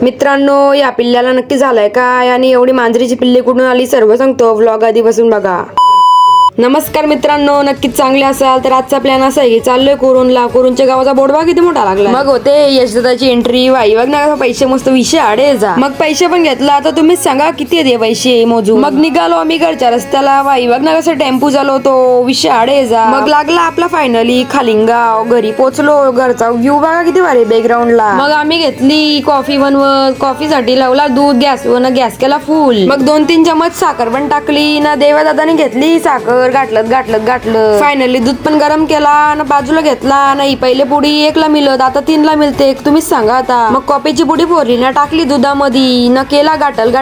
मित्रांनो, या पिल्ल्याला नक्की झालंय काय आणि एवढी मांजरीची पिल्ली कुठून आली सर्व सांगतो व्लॉग आधीपासून बघा. नमस्कार मित्रांनो, नक्कीच चांगले असाल तर आजचा प्लॅन असा आहे की चाललोय कुरूनला. कुरूनच्या गावाचा बोर्ड बघा किती मोठा लागला. मग होते यशदाची एंट्री वाई बघ ना, पैसे मस्त विषय आडे जा. मग पैसे पण घेतला. आता तुम्हीच सांगा किती दे पैसे मोजू. मग निघालो आम्ही घरच्या रस्त्याला. वाई बघ ना कसं टेम्पो झालो तो विषय आडे जा. मग लागला आपला फायनली खालिंगाव. घरी पोचलो. घरचा व्ह्यू बघा किती भारी बॅकग्राऊंडला. मग आम्ही घेतली कॉफी बनवत. कॉफी साठी लावला दूध गॅस केला फुल. मग 2-3 चमच साखर पण टाकली ना. देवा दादाने घेतली साखर. घातलं फायनली दूध पण गरम केला ना. बाजूला घेतला नाही. पहिले पुडी 1ला मिळत, आता 3ला मिळते. तुम्हीच सांगा आता. मग कॉफीची पुडी फोरली ना, टाकली दुधामध्ये ना. केला गाठल.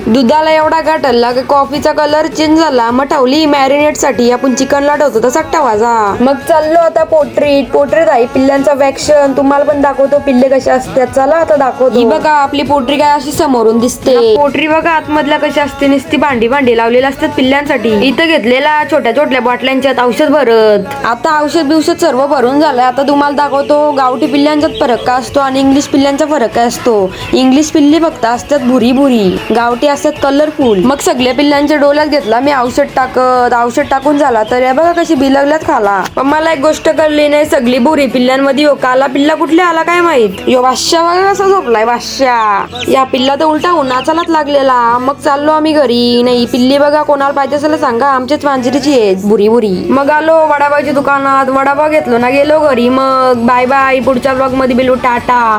दुधाला एवढा गाठला की कॉफीचा कलर चेंज झाला. मग ठेवली मॅरिनेट साठी. आपण चिकनला ठेवतो तसा ठेवायचा. मग चाललो आता पोट्रीत आहे पिल्ल्यांचा वॅक्शन. तुम्हाला पण दाखवतो पिल्ले कशा असतात. चला आता दाखवतो. ही बघा आपली पोट्री काय अशी समोरून दिसते. पोट्री बघा आतमधल्या कशी असते. नुसती भांडी लावलेली असतात पिल्ल्यांसाठी. इथं घेतलेला छोट्या बाटल्यांच्यात औषध भरत. आता औषध सर्व भरून झालंय. आता तुम्हाला दाखवतो गावठी पिल्ल्यांच्यात फरक काय असतो आणि इंग्लिश पिल्ल्यांचा फरक काय असतो. इंग्लिश पिल्ली फक्त असतात भुरी गावठी असतात कलरफुल. मग सगळ्या पिल्ल्यांच्या डोल्यात घेतला मी औषध टाकून झाला. तर या बघा कशी बिलगल्यात खाला. पण मला एक गोष्ट कळली नाही. सगळी भुरी पिल्ल्यांमध्ये काला पिल्ला कुठल्या आला काय माहित. यो बादशा बघा कसा झोपलाय बादशा. या पिल्ला तर उलटा उन्हाचालाच लागलेला. मग चाललो आम्ही घरी. नाही पिल्ली बघा कोणाला पाहिजे असेल सांगा. आमच्याच मांजरीची आहे भुरी. मग आलो वडापावच्या दुकानात. वडापाव घेतलो ना, गेलो घरी. मग बाय पुढच्या ब्लॉग मध्ये बोलू टाटा.